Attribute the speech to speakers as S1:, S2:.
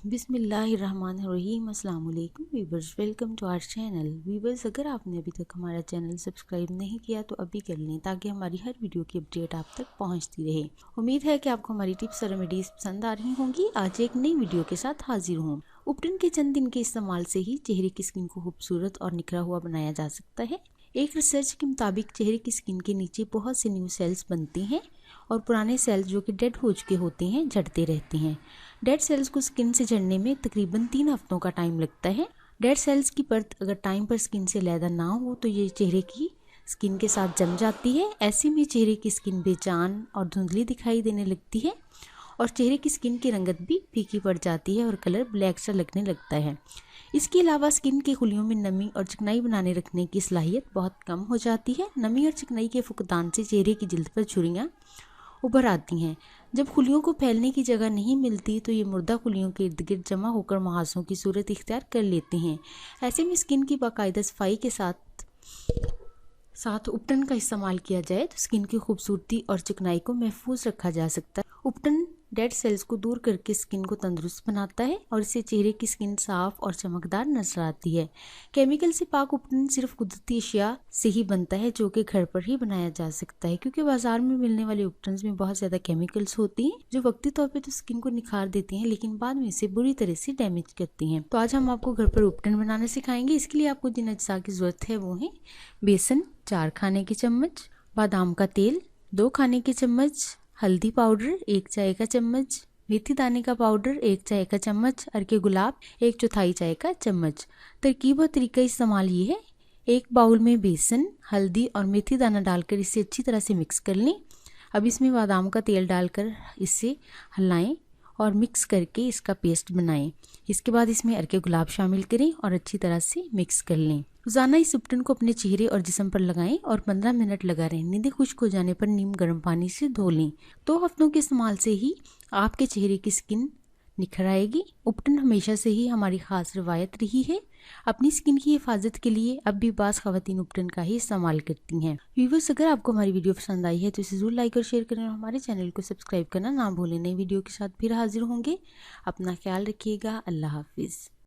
S1: बिस्मिल्लाहिर्रहमानिर्रहीम। अस्सलाम वालेकुम viewers, welcome to our channel. Viewers, अगर आपने अभी तक हमारा चैनल सब्सक्राइब नहीं किया तो अभी कर लें ताकि हमारी हर वीडियो की अपडेट आप तक पहुंचती रहे। उम्मीद है कि आपको हमारी टिप्स और रेमेडीज पसंद आ रही होंगी। आज एक नई वीडियो के साथ हाजिर हूँ। उपटन के चंद दिन के इस्तेमाल से ही चेहरे की स्किन को खूबसूरत और निखरा हुआ बनाया जा सकता है। एक रिसर्च के मुताबिक चेहरे की स्किन के नीचे बहुत से न्यू सेल्स बनते हैं और पुराने सेल्स जो कि डेड हो चुके होते हैं झड़ते रहते हैं। डेड सेल्स को स्किन से झड़ने में तकरीबन 3 हफ्तों का टाइम लगता है। डेड सेल्स की परत अगर टाइम पर स्किन से लैदा ना हो तो ये चेहरे की स्किन के साथ जम जाती है। ऐसे में चेहरे की स्किन बेजान और धुंधली दिखाई देने लगती है और चेहरे की स्किन की रंगत भी फीकी पड़ जाती है और कलर ब्लैक सा लगने लगता है। इसके अलावा स्किन के खुलियों में नमी और चिकनाई बनाने रखने की सलाहियत बहुत कम हो जाती है। नमी और चिकनाई के फुकदान से चेहरे की जिल्द पर झुर्रियाँ उभर आती हैं। जब खुलियों को फैलने की जगह नहीं मिलती तो ये मुर्दा खुलियों के इर्द गिर्द जमा होकर मुहासों की सूरत इख्तियार कर लेते हैं। ऐसे में स्किन की बाकायदा सफाई के साथ उपटन का इस्तेमाल किया जाए तो स्किन की खूबसूरती और चिकनाई को महफूज रखा जा सकता है। उपटन डेड सेल्स को दूर करके स्किन को तंदुरुस्त बनाता है और इससे चेहरे की स्किन साफ और चमकदार नजर आती है। केमिकल से पाक उपटन सिर्फ कुदरती अशिया से ही बनता है जो कि घर पर ही बनाया जा सकता है, क्योंकि बाजार में मिलने वाले उपटन में बहुत ज्यादा केमिकल्स होती हैं जो वक्ती तौर पर तो स्किन को निखार देती हैं लेकिन बाद में इसे बुरी तरह से डैमेज करती हैं। तो आज हम आपको घर पर उपटन बनाना सिखाएंगे। इसके लिए आपको जिन अज्जा की जरूरत है वो है बेसन 4 खाने के चम्मच, बादाम का तेल 2 खाने के चम्मच, हल्दी पाउडर 1 चाय का चम्मच, मेथी दाने का पाउडर 1 चाय का चम्मच, अर्के गुलाब 1/4 चाय का चम्मच। तरकीब और तरीका इस्तेमाल ये है। एक बाउल में बेसन, हल्दी और मेथी दाना डालकर इसे अच्छी तरह से मिक्स कर लें। अब इसमें बादाम का तेल डालकर इसे हिलाएं और मिक्स करके इसका पेस्ट बनाएं। इसके बाद इसमें अर्के गुलाब शामिल करें और अच्छी तरह से मिक्स कर लें। रोजाना इस उपटन को अपने चेहरे और जिस्म पर लगाएं और 15 मिनट लगा रहने दें। खुश्क हो जाने पर नीम गर्म पानी से धो लें। 2 हफ्तों के इस्तेमाल से ही आपके चेहरे की स्किन निखर आएगी। उपटन हमेशा से ही हमारी खास रवायत रही है। अपनी स्किन की हिफाजत के लिए अब भी बास खवातीन उपटन का ही इस्तेमाल करती हैं। व्यूअर्स, अगर आपको हमारी वीडियो पसंद आई है तो इसे जरूर लाइक और शेयर करें और हमारे चैनल को सब्सक्राइब करना ना भूलें। नई वीडियो के साथ फिर हाजिर होंगे। अपना ख्याल रखिएगा। अल्लाह हाफिज़।